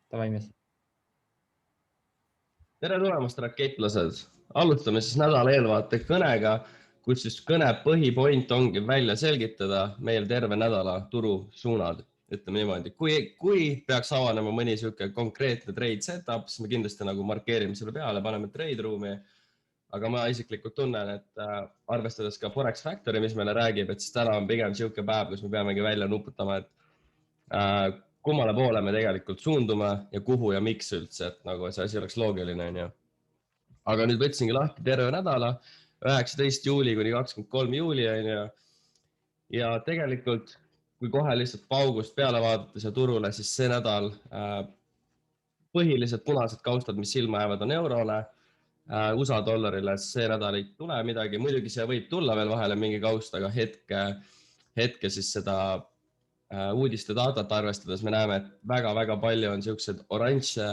Davai mees. Tere tulemast, raketlased! Alustame siis nädala eelvaate kõnega, kus siis kõne põhipoint ongi välja selgitada meil terve nädala turusuunad. Ütleme niimoodi, kui peaks avanema mõni sihuke konkreetne trade setup, siis me kindlasti nagu markeerime selle peale, paneme trade ruumi. Aga ma isiklikult tunnen, et arvestades ka Forex Factory, mis meile räägib, et siis täna on pigem sihuke päev, kus me peamegi välja nuputama, et kummale poole me tegelikult suundume ja kuhu ja miks üldse, et nagu see asi oleks loogiline, on ju. Aga nüüd võtsingi lahti terve nädala, 19 juuli kuni 23 juuli, on ju. Ja tegelikult, kui kohe lihtsalt paugust peale vaadata see turule, siis see nädal põhilised punased kaustad, mis silma jäävad, on eurole. USA dollarile see nädal ei tule midagi, muidugi see võib tulla veel vahele mingi kaust, aga hetke siis seda uudiste datat arvestades me näeme, et väga-väga palju on siuksed oranže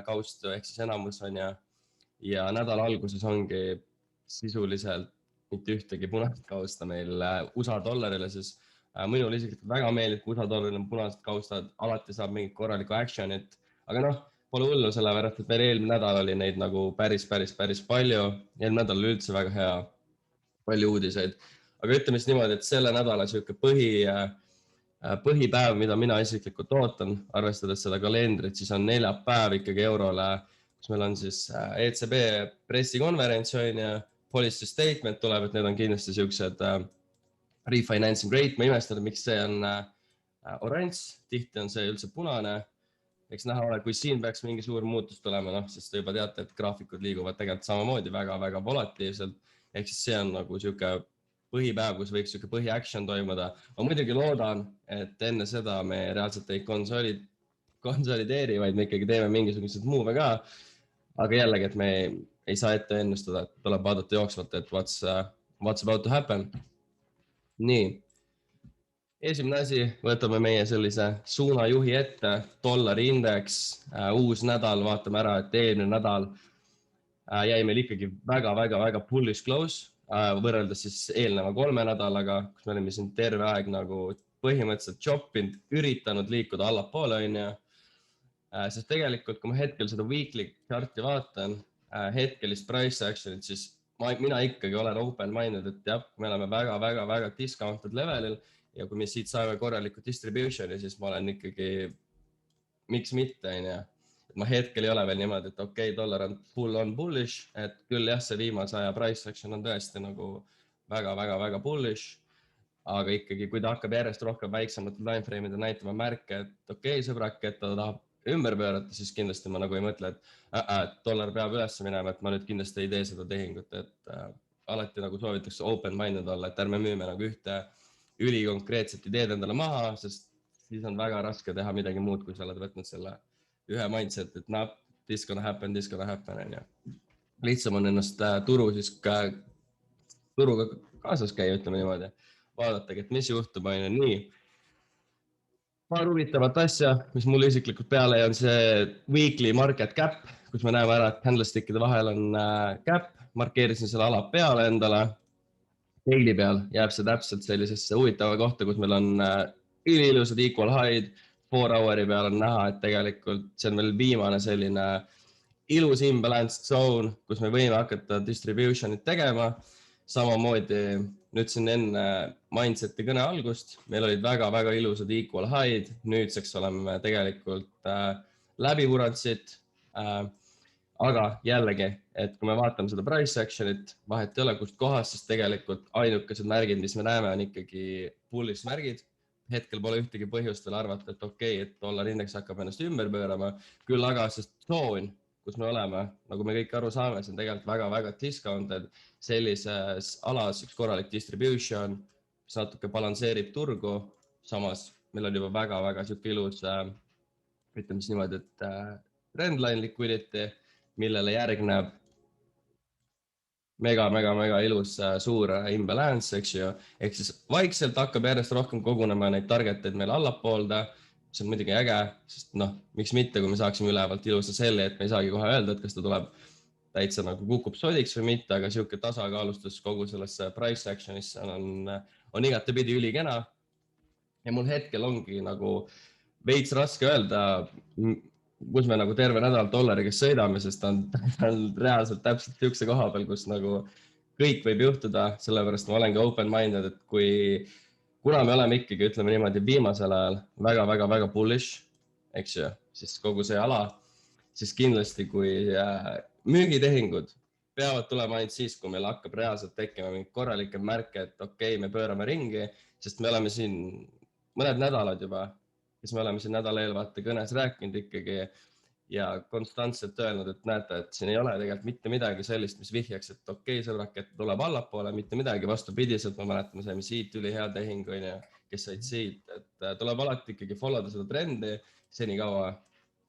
kaustu, ehk siis enamus on ja nädala alguses ongi sisuliselt mitte ühtegi punast kausta meil USA dollarile, siis minul isiklikult väga meeldib, kui USA dollaril on punased kaustad, alati saab mingit korralikku action'it, aga noh, pole hullu sellepärast, et meil eelmine nädal oli neid nagu päris palju. Eelmine nädal oli üldse väga hea, palju uudiseid. Aga ütleme siis niimoodi, et selle nädala sihuke põhipäev, mida mina isiklikult ootan, arvestades seda kalendrit, siis on neljapäev ikkagi eurole, kus meil on siis ECB pressikonverents ja policy statement tuleb, et need on kindlasti siuksed refinancing rate. Ma imestan, miks see on oranž, tihti on see üldse punane. Eks näha ole, kui siin peaks mingi suur muutus tulema, sest te juba teate, et graafikud liiguvad tegelikult samamoodi väga-väga volatiivselt. Ehk siis see on nagu sihuke põhipäev, kus võiks sihuke põhi-action toimuda. Ma muidugi loodan, et enne seda me reaalselt ei konsolideeri, vaid me ikkagi teeme mingisugused move ka. Aga jällegi, et me ei saa ette ennustada, et tuleb vaadata jooksvalt, et what's about to happen. Nii. Esimene asi, võtame meie sellise suunajuhi ette, dollari indeks, uus nädal, vaatame ära, et eelmine nädal jäi meil ikkagi väga bullish close võrreldes siis eelneva 3 nädalaga, kus me olime siin terve aeg nagu põhimõtteliselt choppinud, üritanud liikuda allapoole, on ju. Sest tegelikult, kui ma hetkel seda weekly chart'i vaatan, hetkelist price action'it, siis mina ikkagi olen open-minded, et jah, me oleme väga discounted levelil. Ja kui me siit saame korraliku distributioni, siis ma olen ikkagi, miks mitte, on ju. Ma hetkel ei ole veel niimoodi, et okei, dollar on full on bullish, et küll jah, see viimase aja price action on tõesti nagu väga bullish, aga ikkagi, kui ta hakkab järjest rohkem väiksemate timeframe'ide näitama märke, et okei, sõbrak, et ta tahab ümber pöörata, siis kindlasti ma nagu ei mõtle, et dollar peab üles minema, et ma nüüd kindlasti ei tee seda tehingut, et alati nagu soovitakse open-minded olla, et ärme müüme nagu ühte ülikonkreetset ideed endale maha, sest siis on väga raske teha midagi muud, kui sa oled võtnud selle ühe mindset, et noh, this gonna happen, on ju. Lihtsam on ennast turuga kaasas käia, ütleme niimoodi. Vaadatagi, et mis juhtub, on ju. Nii. Paar huvitavat asja, mis mulle isiklikult peale on see weekly market cap, kus me näeme ära, et candlestickide vahel on cap, markeerisin selle ala peale endale. Daily peal jääb see täpselt sellisesse huvitava kohta, kus meil on üliilusad equal high'd, 4 hour'i peal on näha, et tegelikult see on meil viimane selline ilus imbalanced zone, kus me võime hakata distribution'it tegema. Samamoodi nüüd siin enne mindset'i kõne algust, meil olid väga ilusad equal high'd, nüüdseks oleme tegelikult läbi vurantsid. Aga jällegi, et kui me vaatame seda price action'it, vahet ei ole, kust kohast, siis tegelikult ainukesed märgid, mis me näeme, on ikkagi bullish märgid. Hetkel pole ühtegi põhjust veel arvata, et okei, et dollar indeks hakkab ennast ümber pöörama. Küll aga see tsoon, kus me oleme, nagu me kõik aru saame, see on tegelikult väga discounted. Sellises alas üks korralik distribution, mis natuke balansseerib turgu. Samas meil on juba väga siuke ilus, ütleme siis niimoodi, et trendline liquidity, millele järgneb mega ilus suur imbalance, eks ju. Ehk siis vaikselt hakkab järjest rohkem kogunema neid targeteid meil allapoolda. See on muidugi äge, sest miks mitte, kui me saaksime ülevalt ilusa selli, et me ei saagi kohe öelda, et kas ta tuleb täitsa nagu kukub sodiks või mitte, aga siuke tasakaalustus kogu sellesse price action'isse on igatepidi ülikena. Ja mul hetkel ongi nagu veits raske öelda, kus me nagu terve nädal dollariga sõidame, sest ta on reaalselt täpselt niisuguse koha peal, kus nagu kõik võib juhtuda, sellepärast ma olengi open-minded, et kuna me oleme ikkagi, ütleme niimoodi, viimasel ajal väga bullish, eks ju, siis kogu see ala, siis kindlasti kui müügitehingud peavad tulema ainult siis, kui meil hakkab reaalselt tekkima mingid korralikke märke, et okei, me pöörame ringi, sest me oleme siin mõned nädalad juba, kes me oleme siin nädala eelvaate kõnes rääkinud ikkagi ja konstantselt öelnud, et näete, et siin ei ole tegelikult mitte midagi sellist, mis vihjaks, et okei, sõbrak, et tuleb allapoole, mitte midagi, vastupidiselt, ma mäletan, me saime siit ülihea tehing, kes said siit, et tuleb alati ikkagi follow da seda trendi senikaua,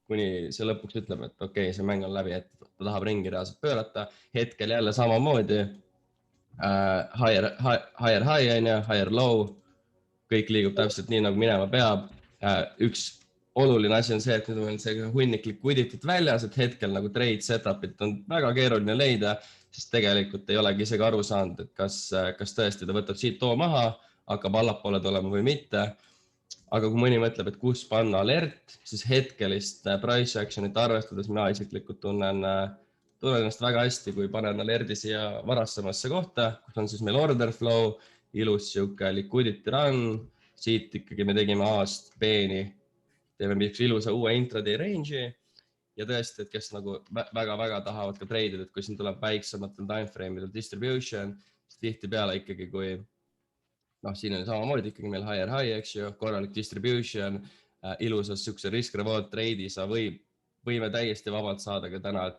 kuni see lõpuks ütleb, et okei, see mäng on läbi, et ta tahab ringi reaalselt pöörata. Hetkel jälle samamoodi higher high, higher low, kõik liigub täpselt nii, nagu minema peab. Üks oluline asi on see, et nüüd on meil see hunnik liquidity't väljas, et hetkel nagu trade setup'it on väga keeruline leida, sest tegelikult ei olegi isegi aru saanud, et kas tõesti ta võtab siit too maha, hakkab allapoole tulema või mitte. Aga kui mõni mõtleb, et kus panna alert, siis hetkelist price action'it arvestades mina isiklikult tunnen ennast väga hästi, kui panen alerdi siia varasemasse kohta, kus on siis meil order flow, ilus siuke liquidity run, siit ikkagi me tegime A-st B-ni, teeme mingi ilusa uue intraday range'i ja tõesti, et kes nagu väga tahavad ka treidida, et kui siin tuleb väiksematel timeframe'idel distribution, siis tihti peale ikkagi, kui siin on samamoodi ikkagi meil higher high, eks ju, korralik distribution, ilusas siukse risk-reward trade'i sa võime täiesti vabalt saada ka täna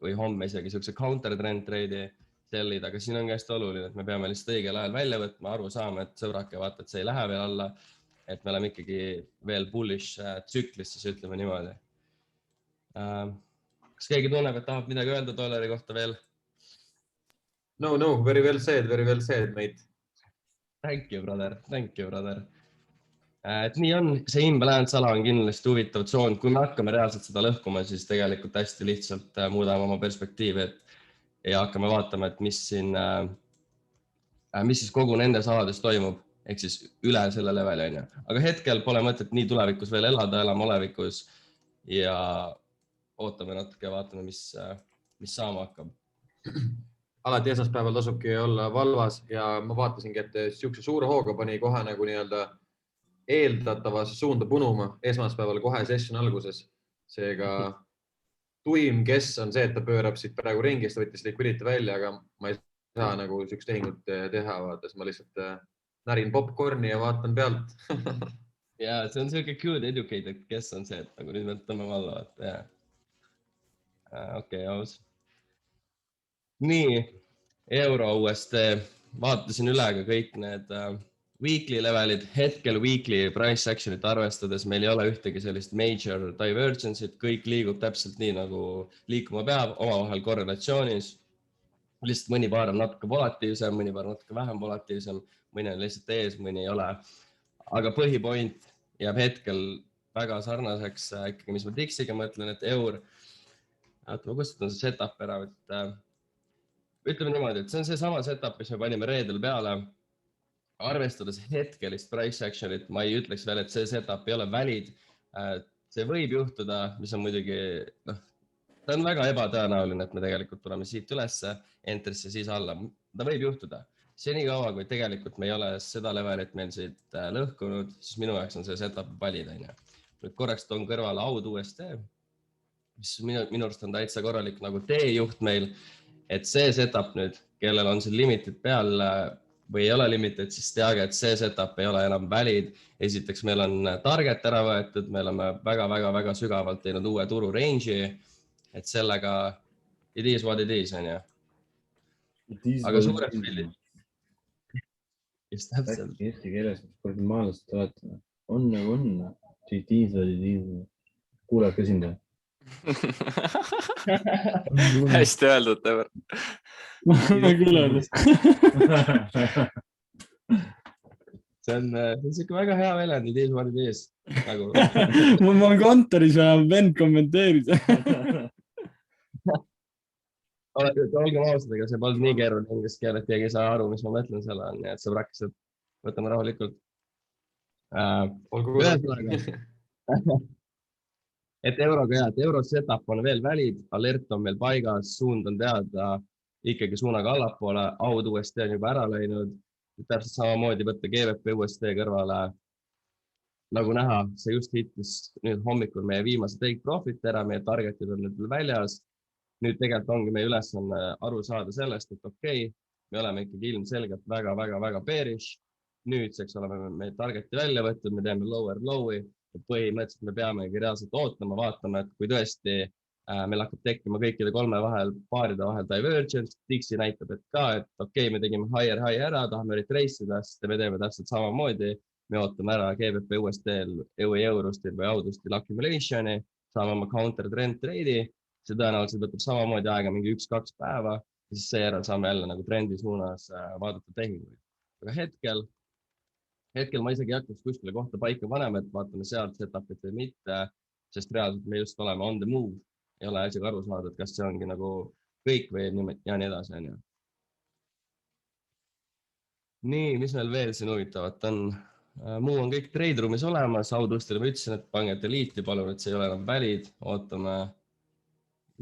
või homme isegi siukse counter-trend trade'i sellid, aga siin on hästi oluline, et me peame lihtsalt õigel ajal välja võtma, aru saama, et sõbrake, vaata, et see ei lähe veel alla, et me oleme ikkagi veel bullish tsüklis, siis ütleme niimoodi. Kas keegi tunneb, et tahab midagi öelda dollari kohta veel? No, very well said, mate. Thank you, brother. Et nii on, see imbalance ala on kindlasti huvitav tsoon, kui me hakkame reaalselt seda lõhkuma, siis tegelikult hästi lihtsalt muudame oma perspektiivi ja hakkame vaatama, et mis siis kogu nendes alades toimub, ehk siis üle selle leveli on ju. Aga hetkel pole mõtet nii tulevikus veel elada, elame olevikus ja ootame natuke, vaatame, mis saama hakkab. Alati esmaspäeval tasubki olla valvas ja ma vaatasingi, et siukse suure hooga pani kohe nagu nii-öelda eeldatavas suunda punuma esmaspäeval kohe session alguses. Seega tuim, kes on see, et ta pöörab siit praegu ringist, võttis liquidity välja, aga ma ei saa nagu siukest tehingut teha, vaatas ma lihtsalt närin popcorni ja vaatan pealt. Ja see on selline good educated, kes on see, et nagu nüüd mõtleme alla, et okei, aus. Nii, euro USD, vaatasin üle ka kõik need weekly levelid, hetkel weekly price action'it arvestades meil ei ole ühtegi sellist major divergence'it, kõik liigub täpselt nii, nagu liikuma peab, omavahel korrelatsioonis. Lihtsalt mõni paar on natuke volatiivsem, mõni paar natuke vähem volatiivsem, mõni on lihtsalt ees, mõni ei ole. Aga põhipoint jääb hetkel väga sarnaseks ikkagi, mis ma Dixiga mõtlen, et eur, ma kustutan see setup ära, ütleme niimoodi, et see on see sama setup, mis me panime reedel peale. Arvestades hetkelist price action'it, ma ei ütleks veel, et see setup ei ole valid. See võib juhtuda, mis on muidugi, ta on väga ebatõenäoline, et me tegelikult tuleme siit ülesse, enterisse siis alla. Ta võib juhtuda. Senikaua, kui tegelikult me ei ole seda levelit meil siit lõhkunud, siis minu jaoks on see setup valid. Nüüd korraks toon kõrvale AUD USD, mis minu arust on täitsa korralik nagu teejuht meil. Et see setup nüüd, kellel on siin limited peal või ei ole limited, siis teage, et see setup ei ole enam valid. Esiteks meil on target ära võetud, me oleme väga sügavalt teinud uue turu range'i, et sellega it is what it is, on ju. Aga suured pildid. Just täpselt. Eesti keeles, kui maalast vaatame, on nagu on, it is what it is. Kuulad ka sind? Hästi öeldud, Tever. See on siuke väga hea väljend, it is what it is. Mul on kontoris ja vend kommenteeris. Olgem ausad, ega see polnud nii keeruline inglise keel, et keegi ei saa aru, mis ma mõtlen selle on, nii et sõbrakesed, võtame rahulikult. et euroga ja, et euro setup on veel valid, alert on meil paigas, suund on teada, ikkagi suunaga allapoole, aud USD on juba ära läinud, täpselt samamoodi võtta GBP USD kõrvale. Nagu näha, see just hittis nüüd hommikul meie viimase take profit ära, meie targetid on nüüd väljas. Nüüd tegelikult ongi meie ülesanne aru saada sellest, et okei, me oleme ikkagi ilmselgelt väga bearish. Nüüdseks oleme meie targeti välja võtnud, me teeme lower low'i ja põhimõtteliselt me peamegi reaalselt ootama, vaatama, et kui tõesti meil hakkab tekkima kõikide kolme paaride vahel divergence, Dixi näitab, et ka, et okei, me tegime higher high ära, tahame retrace ida, sest me teeme täpselt samamoodi. Me ootame ära GBP USD-l, eurostil või audustil accumulationi, saame oma counter trend trade'i, see tõenäoliselt võtab samamoodi aega mingi 1-2 päeva ja siis seejärel saame jälle nagu trendi suunas vaadata tehinguid. Aga hetkel ma isegi hakkaks kuskile kohta paika panema, et vaatame sealt setupit või mitte, sest reaalselt me just oleme on the move, ei ole asjaga aru saada, et kas see ongi nagu kõik või ja nii edasi. Nii, mis meil veel siin huvitavat on? Muu on kõik trade roomis olemas, audustele ma ütlesin, et pange delete'i, palun, et see ei ole enam valid, ootame.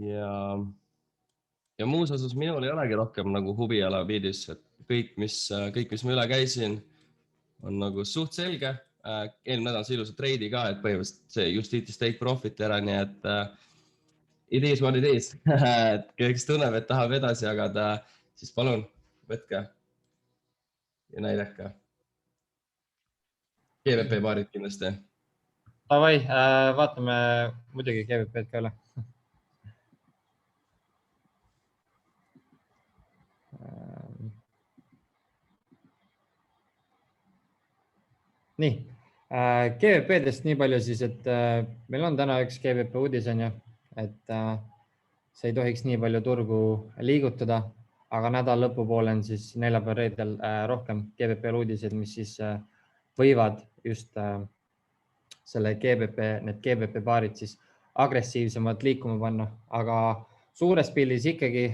Ja muus osas minul ei olegi rohkem nagu huviala viidis, et kõik, mis ma üle käisin, on nagu suht selge. Eelmine nädal see ilusa trade'i ka, et põhimõtteliselt see just hittis take profit ära, nii et it is what it is. Kes tunneb, et tahab edasi jagada, siis palun, võtke ja näidake. GBP paarid kindlasti. Davai, vaatame muidugi GBP-d ka üle. Nii, GBP-dest nii palju siis, et meil on täna üks GBP uudis, on ju, et see ei tohiks nii palju turgu liigutada, aga nädal lõpupoole on siis neljapäeval reedel rohkem GBP uudised, mis siis võivad just need GBP paarid siis agressiivsemalt liikuma panna, aga suures pildis ikkagi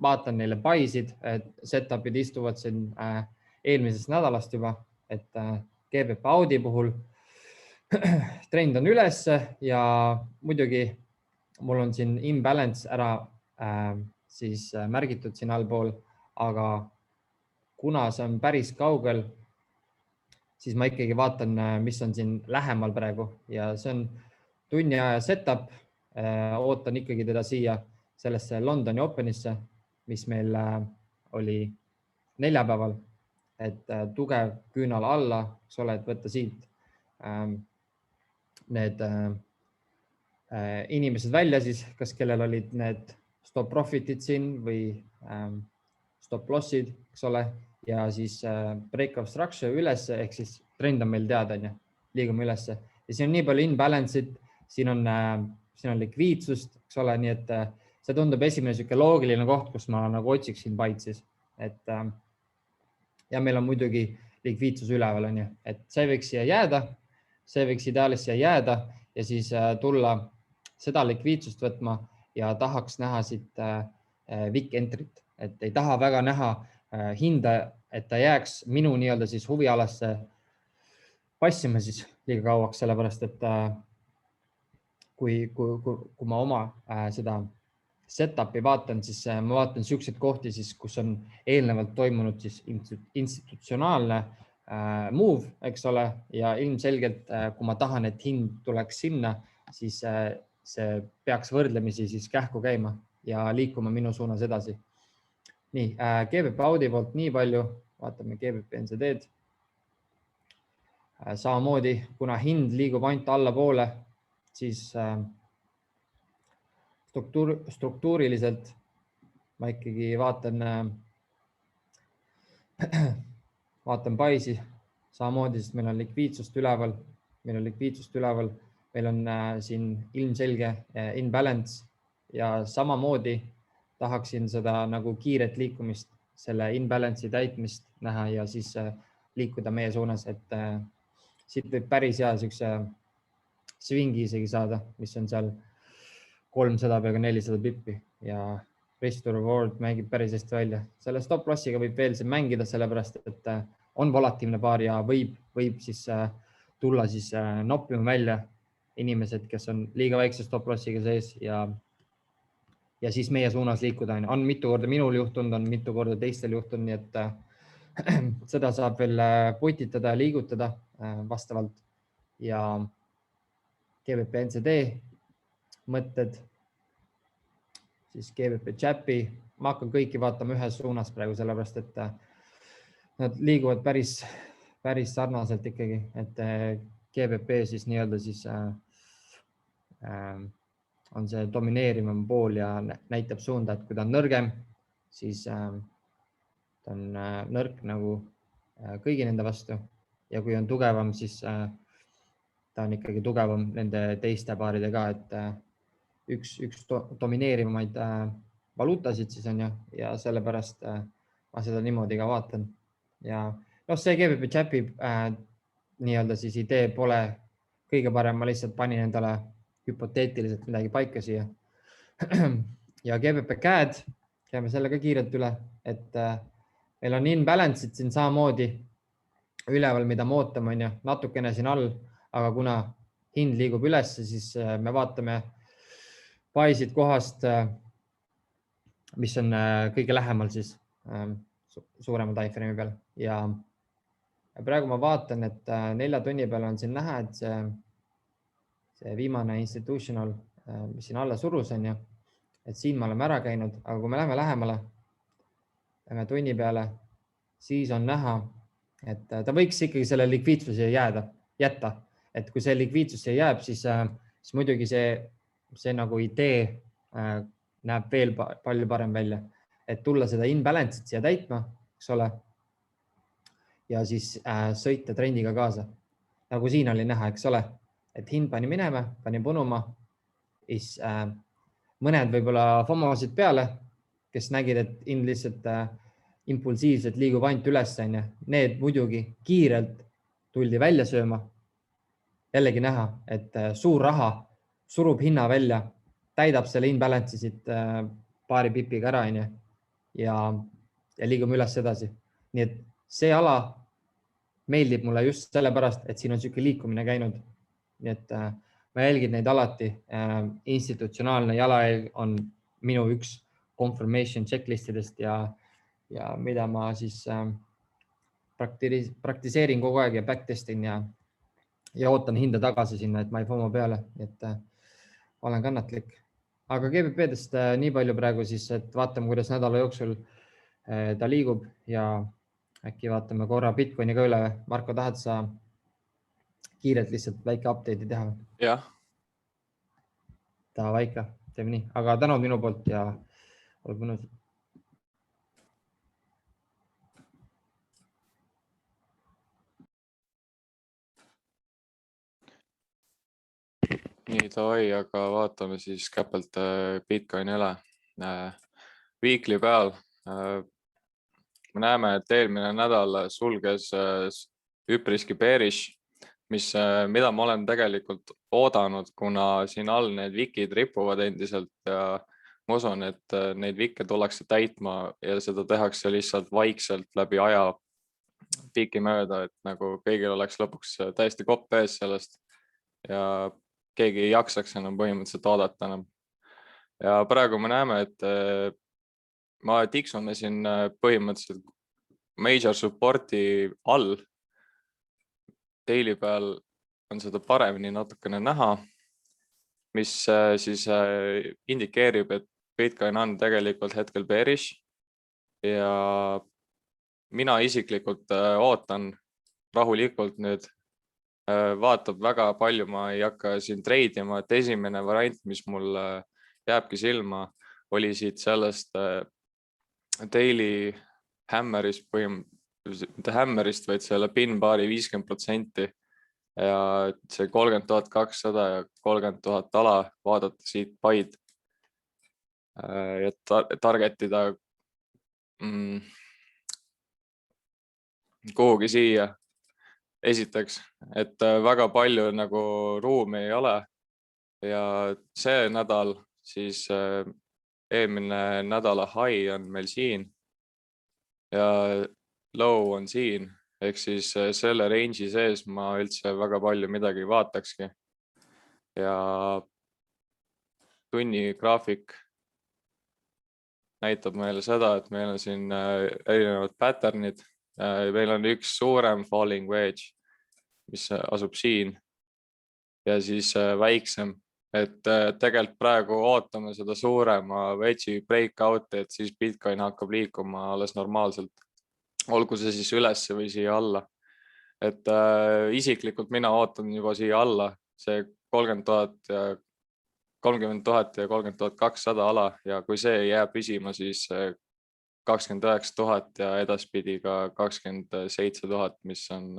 vaatan neile buy'sid, et setup'id istuvad siin eelmisest nädalast juba, et GBP Audi puhul trend on üles ja muidugi mul on siin imbalance ära siis märgitud siin allpool, aga kuna see on päris kaugel, siis ma ikkagi vaatan, mis on siin lähemal praegu ja see on tunni aja setup. Ootan ikkagi teda siia sellesse Londoni Openisse, mis meil oli neljapäeval, et tugev küünal alla, eks ole, et võtta siit need inimesed välja siis, kas kellel olid need stop profitid siin või stop lossid, eks ole. Ja siis break of structure üles, ehk siis trend on meil teada, liigume üles. Ja siin on nii palju imbalance'id, siin on likviidsust, eks ole, nii et see tundub esimene sihuke loogiline koht, kus ma nagu otsiksin bait siis. Ja meil on muidugi likviidsus üleval, on ju, et see võiks siia jääda, see võiks ideaalis siia jääda ja siis tulla seda likviidsust võtma ja tahaks näha siit wick entry't, et ei taha väga näha hinda, et ta jääks minu nii-öelda siis huvialasse passima siis liiga kauaks, sellepärast et kui ma oma seda setup'i vaatan, siis ma vaatan siukseid kohti siis, kus on eelnevalt toimunud siis institutsionaalne move, eks ole, ja ilmselgelt, kui ma tahan, et hind tuleks sinna, siis see peaks võrdlemisi siis kähku käima ja liikuma minu suunas edasi. Nii, GBP Audi poolt nii palju, vaatame GBP NZD-d. Samamoodi, kuna hind liigub ainult allapoole, siis struktuuriliselt ma ikkagi vaatan buy'si samamoodi, sest meil on likviidsust üleval, meil on siin ilmselge imbalance ja samamoodi tahaksin seda nagu kiiret liikumist, selle imbalance'i täitmist näha ja siis liikuda meie suunas, et siit võib päris hea siukse swingi isegi saada, mis on seal 300 peaaegu 400 pippi ja risk to reward mängib päris hästi välja. Selle stop lossiga võib veel siin mängida, sellepärast et on volatiivne paar ja võib siis tulla siis noppima välja inimesed, kes on liiga väikse stop lossiga sees ja siis meie suunas liikuda. On mitu korda minul juhtunud, on mitu korda teistel juhtunud, nii et seda saab veel putitada ja liigutada vastavalt ja GBP NCD mõtted, siis GBP Chapi. Ma hakkan kõiki vaatama ühes suunas praegu, sellepärast et nad liiguvad päris sarnaselt ikkagi, et GBP siis nii-öelda siis on see domineerivam pool ja näitab suunda, et kui ta on nõrgem, siis ta on nõrk nagu kõigi nende vastu ja kui on tugevam, siis ta on ikkagi tugevam nende teiste paaridega, et üks domineerivamaid valuutasid siis on ja sellepärast ma seda niimoodi ka vaatan. Ja see GBP Chapi nii-öelda siis idee pole kõige parem, ma lihtsalt panin endale hüpoteetiliselt midagi paika siia. Ja GBP CAD, käime selle ka kiirelt üle, et meil on imbalance'id siin samamoodi üleval, mida me ootame, on natukene siin all, aga kuna hind liigub üles, siis me vaatame paisid kohast, mis on kõige lähemal siis suurema timeframe'i peal ja praegu ma vaatan, et 4 tunni peal on siin näha, et see viimane institutional, mis siin alla surus on et siin me oleme ära käinud, aga kui me läheme lähemale, lähme tunni peale, siis on näha, et ta võiks ikkagi selle likviidsuse jätta, et kui see likviidsus jääb, siis muidugi see nagu idee näeb veel palju parem välja, et tulla seda imbalance'it siia täitma, eks ole, ja siis sõita trendiga kaasa. Nagu siin oli näha, eks ole, et hind pani minema, pani punuma, siis mõned võib-olla FOMO-sid peale, kes nägid, et hind lihtsalt impulsiivselt liigub ainult üles, need muidugi kiirelt tuldi välja sööma. Jällegi näha, et suur raha surub hinna välja, täidab selle imbalance'i siit paari pipiga ära ja liigume üles edasi. Nii et see ala meeldib mulle just sellepärast, et siin on selline liikumine käinud. Nii et ma jälgin neid alati. Institutsionaalne jalajälg on minu üks confirmation checklistidest ja mida ma siis praktiseerin kogu aeg ja backtestin ja ootan hinda tagasi sinna, et ma ei FOMO peale, et olen kannatlik. Aga GBP-dest nii palju praegu siis, et vaatame, kuidas nädala jooksul ta liigub ja äkki vaatame korra Bitcoini ka üle. Marko, tahad sa kiirelt lihtsalt väike update'i teha? Jah. Ta väike, teeme nii, aga tänud minu poolt ja olgu mõnus. Nii tohi, aga vaatame siis käpelt Bitcoini üle. Weekly peal me näeme, et eelmine nädal sulges üpriski bearish, mida ma olen tegelikult oodanud, kuna siin all need vikid ripuvad endiselt ja ma usun, et neid vikke tullakse täitma ja seda tehakse lihtsalt vaikselt läbi aja piki mööda, et nagu kõigil oleks lõpuks täiesti kopp ees sellest ja keegi ei jaksaks enam põhimõtteliselt oodata enam. Ja praegu me näeme, et ma tiksume siin põhimõtteliselt major supporti all. Daily peal on seda paremini natukene näha, mis siis indikeerib, et Bitcoin on tegelikult hetkel bearish ja mina isiklikult ootan rahulikult nüüd. Vaatab väga palju, ma ei hakka siin treidima, et esimene variant, mis mul jääbki silma, oli siit sellest daily hammerist, mitte hammerist, vaid selle pinbaari 50% ja see 30,200 ja 30,000 ala vaadata siit paid ja targetida kuhugi siia. Esiteks, et väga palju nagu ruumi ei ole ja see nädal, siis eelmine nädala high on meil siin ja low on siin, ehk siis selle range'i sees ma üldse väga palju midagi vaatakski. ja tunnigraafik näitab meile seda, et meil on siin erinevad patternid. Meil on üks suurem falling wedge, mis asub siin ja siis väiksem, et tegelikult praegu ootame seda suurema wedge'i breakout'i, et siis Bitcoin hakkab liikuma alles normaalselt, olgu see siis üles või siia alla. Et isiklikult mina ootan juba siia alla, see 30 000 ja 30 200 ala ja kui see jääb püsima, siis 29 000 ja edaspidi ka 27 000, mis on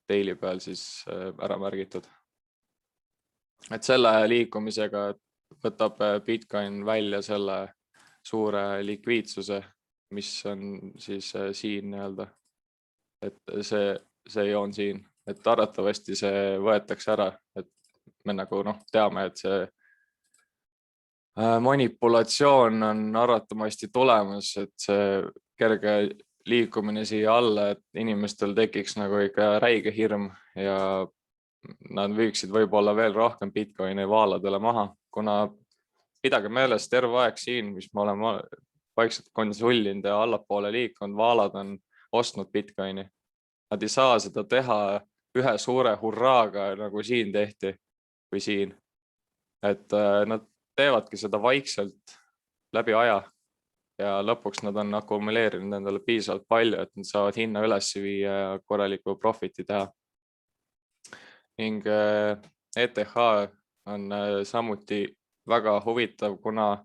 daily peal siis ära märgitud. Et selle liikumisega võtab Bitcoin välja selle suure likviidsuse, mis on siis siin nii-öelda, et see joon siin, et arvatavasti see võetakse ära, et me nagu teame, et see manipulatsioon on arvatamasti tulemas, et see kerge liikumine siia alla, et inimestel tekiks nagu ikka räige hirm ja nad võiksid võib-olla veel rohkem Bitcoini vaaladele maha, kuna pidage meeles terve aeg siin, mis me oleme vaikselt konsullinud ja allapoole liikunud, vaalad on ostnud Bitcoini. Nad ei saa seda teha ühe suure hurraaga, nagu siin tehti või siin. Et nad teevadki seda vaikselt läbi aja ja lõpuks nad on akumuleerinud endale piisavalt palju, et nad saavad hinna üles viia ja korraliku profiti teha. Ning ETH on samuti väga huvitav, kuna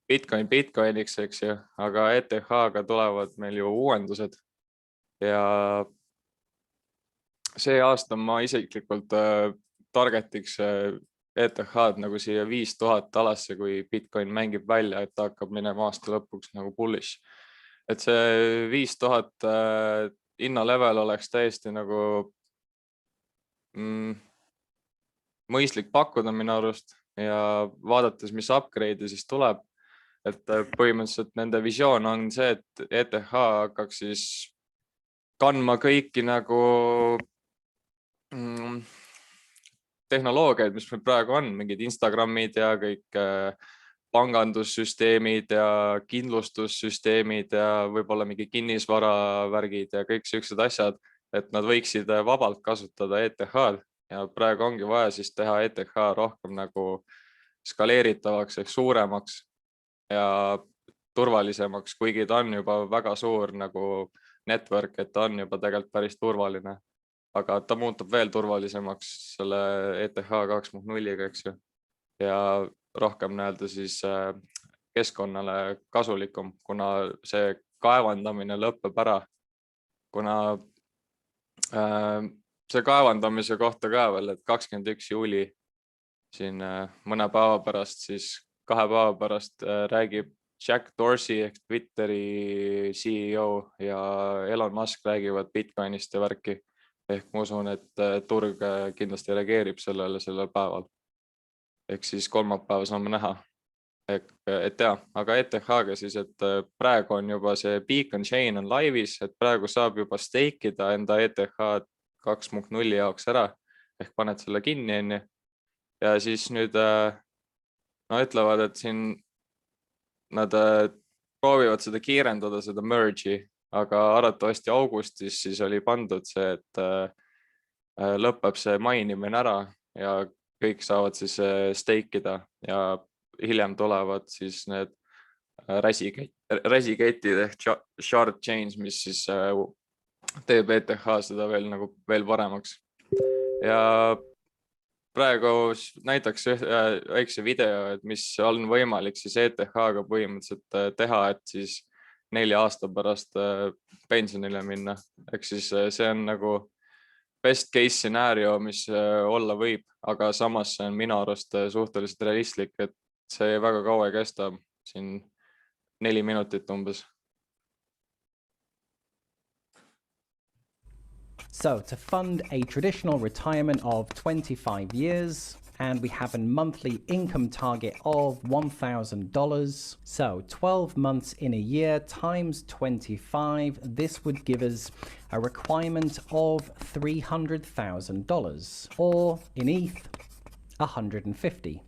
Bitcoin Bitcoiniks, eks ju, aga ETH-ga tulevad meil ju uuendused ja see aasta ma isiklikult targetiks ETH-d nagu siia 5000 alasse, kui Bitcoin mängib välja, et ta hakkab minema aasta lõpuks nagu bullish. Et see 5000 hinna level oleks täiesti nagu mõistlik pakkuda minu arust ja vaadates, mis upgrade'i siis tuleb, et põhimõtteliselt nende visioon on see, et ETH hakkaks siis kandma kõiki nagu tehnoloogiaid, mis meil praegu on, mingid Instagramid ja kõik pangandussüsteemid ja kindlustussüsteemid ja võib-olla mingi kinnisvaravärgid ja kõik sellised asjad, et nad võiksid vabalt kasutada ETH-d ja praegu ongi vaja siis teha ETH rohkem nagu skaleeritavaks ehk suuremaks ja turvalisemaks, kuigi ta on juba väga suur nagu network, et ta on juba tegelikult päris turvaline, aga ta muutub veel turvalisemaks selle ETH 2.0-ga, eks ju, ja rohkem näelda siis keskkonnale kasulikum, kuna see kaevandamine lõpeb ära, kuna see kaevandamise kohta ka veel, et 21 juuli siin mõne päeva pärast, siis 2 päeva pärast räägib Jack Dorsey ehk Twitteri CEO ja Elon Musk räägivad Bitcoinist ja värki. Ehk ma usun, et turg kindlasti reageerib sellel päeval. Ehk siis kolmapäeva saame näha. Et jah, aga ETH-ga siis, et praegu on juba see Beacon Chain on laivis, et praegu saab juba stakeida enda ETH 2.0 jaoks ära, ehk paned selle kinni enne. Ja siis nüüd ütlevad, et siin nad proovivad seda kiirendada, seda merge'i, aga arvatavasti augustis siis oli pandud see, et lõpeb see mainimine ära ja kõik saavad siis stakeida ja hiljem tulevad siis need räsiketid ehk shard chains, mis siis teeb ETH seda veel paremaks. Ja praegu näitaks väikse video, et mis on võimalik siis ETH-ga põhimõtteliselt teha, et siis 4 aasta pärast pensionile minna. Ehk siis see on nagu best case scenario, mis olla võib, aga samas see on minu arust suhteliselt realistlik, et see väga kaua ei kesta, siin 4 minutit umbes. So, to fund a traditional retirement of 25 years, and we have a monthly income target of $1,000. So 12 months in a year times 25, this would give us a requirement of $300,000, or in ETH, 150.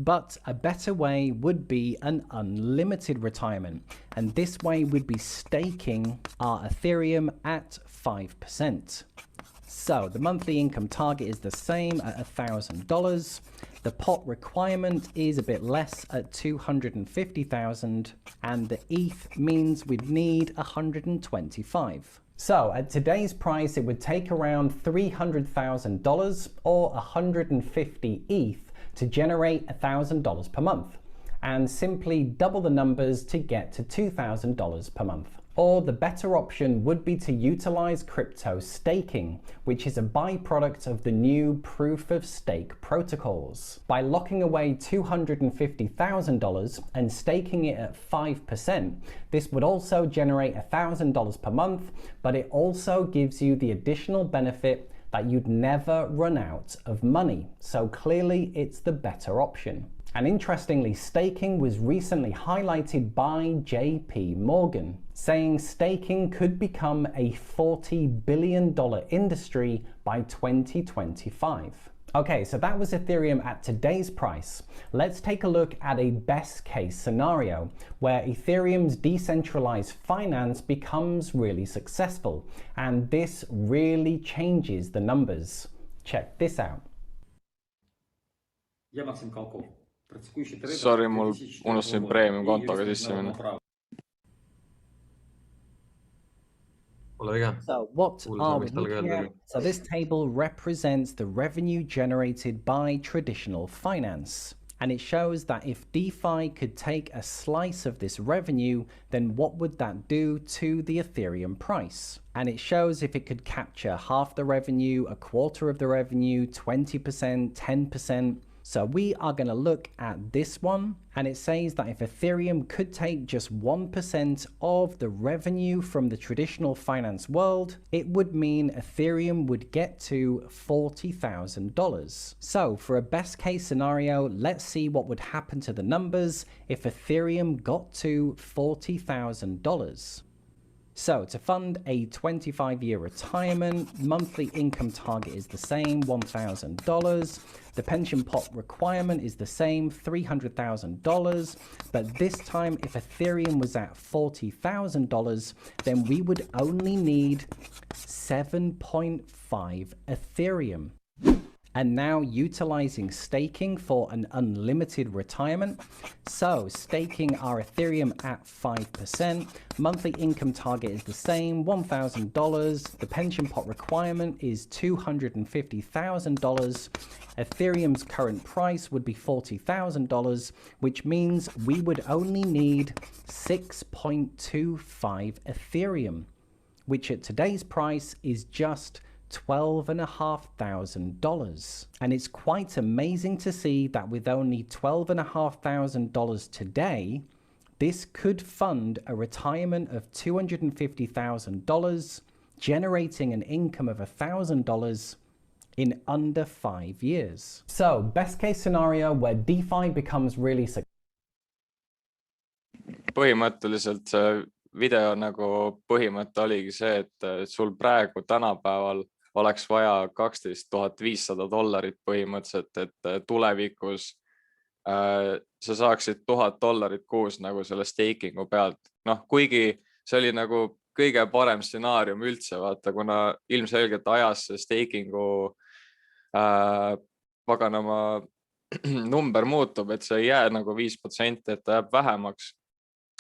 But a better way would be an unlimited retirement, and this way would be staking our Ethereum at 5%. So the monthly income target is the same at $1,000. The pot requirement is a bit less at 250,000, and the ETH means we'd need 125. So at today's price, it would take around $300,000 or 150 ETH to generate $1,000 per month, and simply double the numbers to get to $2,000 per month. Or the better option would be to utilize crypto staking, which is a byproduct of the new proof of stake protocols. By locking away $250,000 and staking it at 5%, this would also generate $1,000 per month, but it also gives you the additional benefit that you'd never run out of money. So clearly it's the better option. And interestingly, staking was recently highlighted by JP Morgan, saying staking could become a $40 billion industry by 2025. Okay, so that was Ethereum at today's price. Let's take a look at a best case scenario where Ethereum's decentralized finance becomes really successful, and this really changes the numbers. Check this out. Sorry, mul unustasin premium kontoga sisse minna. So what are we looking at? So this table represents the revenue generated by traditional finance. And it shows that if DeFi could take a slice of this revenue, then what would that do to the Ethereum price? And it shows if it could capture half the revenue, a quarter of the revenue, 20%, 10%. So we are going to look at this one, and it says that if Ethereum could take just 1% of the revenue from the traditional finance world, it would mean Ethereum would get to $40,000. So for a best case scenario, let's see what would happen to the numbers if Ethereum got to $40,000. So to fund a 25-year retirement, monthly income target is the same, $1,000. The pension pot requirement is the same, $300,000. But this time, if Ethereum was at $40,000, then we would only need 7.5 Ethereum. And now utilizing staking for an unlimited retirement. So staking our Ethereum at 5%, monthly income target is the same, $1,000. The pension pot requirement is $250,000. Ethereum's current price would be $40,000, which means we would only need 6.25 Ethereum, which at today's price is just $12,500. And it's quite amazing to see that with only $12,500 today, this could fund a retirement of $250,000, generating an income of $1,000 in under 5 years. So best case scenario where DeFi becomes really successful. Põhimõtteliselt see video nagu põhimõte oligi see, et sul praegu tänapäeval oleks vaja $12,500 põhimõtteliselt, et tulevikus sa saaksid $1,000 kuus nagu selle stakingu pealt. Noh, kuigi see oli nagu kõige parem stsenaarium üldse, vaata, kuna ilmselgelt ajas see stakingu paganama number muutub, et see ei jää nagu 5%, et ta jääb vähemaks.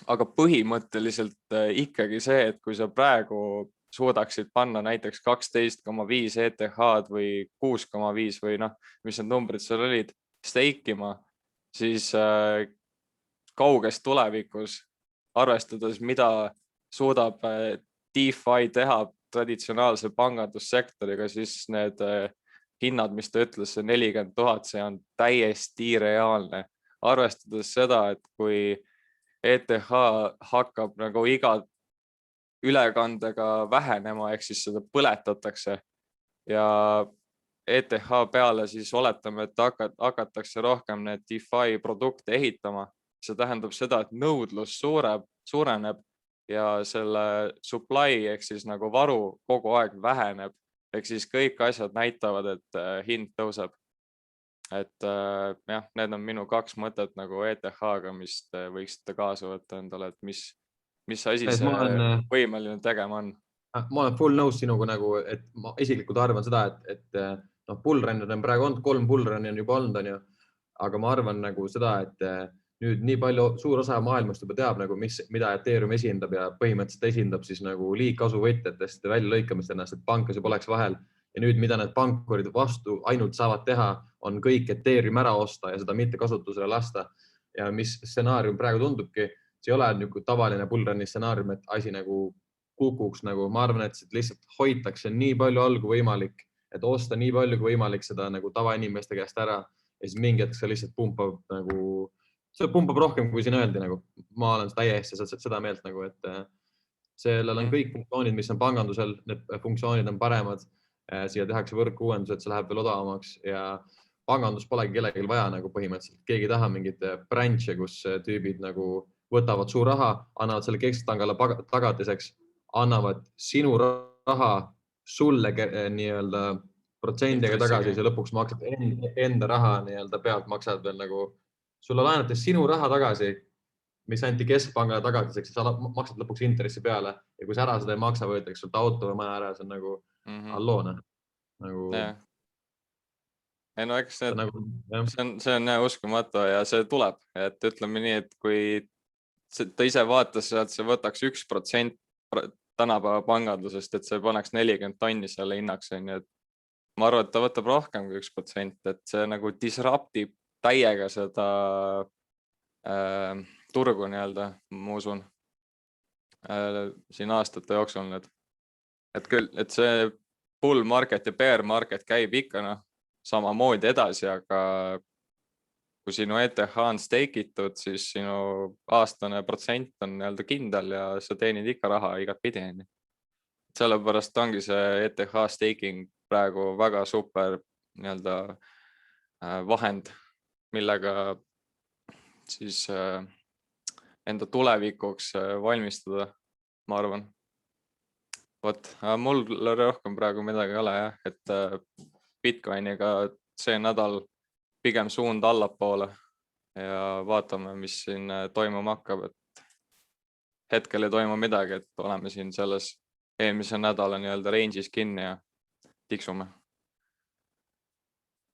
Aga põhimõtteliselt ikkagi see, et kui sa praegu suudaksid panna näiteks 12,5 ETH-d või 6,5 või noh, mis need numbrid seal olid, steikima, siis kauges tulevikus, arvestades, mida suudab DeFi teha traditsionaalse pangandussektoriga, siis need hinnad, mis ta ütles, see 40 000, see on täiesti reaalne. Arvestades seda, et kui ETH hakkab nagu iga ülekandega vähenema, ehk siis seda põletatakse ja ETH peale, siis oletame, et hakatakse rohkem need DeFi produkte ehitama. See tähendab seda, et nõudlus suureneb ja selle supply ehk siis nagu varu kogu aeg väheneb. Ehk siis kõik asjad näitavad, et hind tõuseb. Et jah, need on minu 2 mõtet nagu ETH-ga, mis te võiksite kaasa võtta endale, et mis asi see võimeline tegema on. Ma olen full nõus sinuga nagu, et ma isiklikult arvan seda, et bullrun'id on praegu olnud, 3 bullrun'i on juba olnud, aga ma arvan nagu seda, et nüüd nii palju suur osa maailmast juba teab nagu, mida Ethereum esindab ja põhimõtteliselt esindab siis nagu liigkasuvõtjatest välja lõikamist ennast, et pankas juba oleks vahel. Ja nüüd, mida need pankurid vastu ainult saavad teha, on kõik Ethereum ära osta ja seda mitte kasutusele lasta. Ja mis stsenaarium praegu tundubki, see ei ole nagu tavaline bullrun'i stsenaarium, et asi nagu kukuks. Nagu, ma arvan, et lihtsalt hoitakse nii palju all kui võimalik, et osta nii palju kui võimalik seda nagu tavainimeste käest ära. Ja siis mingi hetk see lihtsalt pumpab rohkem, kui siin öeldi. Nagu. Ma olen täiesti seda meelt, nagu, et sellel on kõik funktsioonid, mis on pangandusel, need funktsioonid on paremad. Siia tehakse võrkuuendused, see läheb veel odavamaks ja pangandus polegi kellelgi vaja nagu põhimõtteliselt. Keegi ei taha mingit branche, kus tüübid nagu võtavad suur raha, annavad selle keskpangale tagatiseks, annavad sinu raha sulle nii-öelda protsendiga tagasi ja lõpuks maksad enda raha nii-öelda pealt, maksad veel nagu, sulle laenates sinu raha tagasi, mis anti keskpangale tagatiseks ja sa maksad lõpuks intressi peale ja kui sa ära seda ei maksa, võetakse sult auto või maja ära, see on nagu alloone. Nagu... Ei, no eks see on uskumatu ja see tuleb, et ütleme nii, et kui ta ise vaatas sealt, see võtaks 1% tänapäeva pangandusest, et see paneks 40 tonni selle hinnaks. Et ma arvan, et ta võtab rohkem kui 1%, et see nagu disruptib täiega seda turgu nii-öelda, ma usun, siin aastate jooksul nüüd. Et küll, et see bull market ja bear market käib ikka samamoodi edasi, aga kui sinu ETH on steikitud, siis sinu aastane protsent on nii-öelda kindel ja sa teenid ikka raha igat pidi. Sellepärast ongi see ETH staking praegu väga super nii-öelda vahend, millega siis enda tulevikuks valmistada, ma arvan. Vot, mul rohkem praegu midagi ei ole, et Bitcoiniga see nädal pigem suund allapoole ja vaatame, mis siin toimuma hakkab, et hetkel ei toimu midagi, et oleme siin selles eelmise nädala nii-öelda range'is kinni ja tiksume.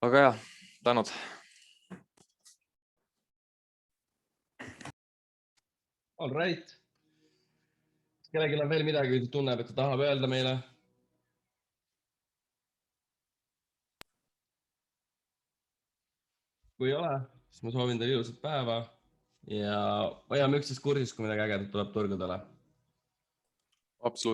Aga jah, tänud. All right. Kellelgi on veel midagi, kui tunneb, et ta tahab öelda meile? Kui ei ole, siis ma soovin teile ilusat päeva ja hoiame üksteist kursis, kui midagi ägedat tuleb turgudele. Absoluutselt.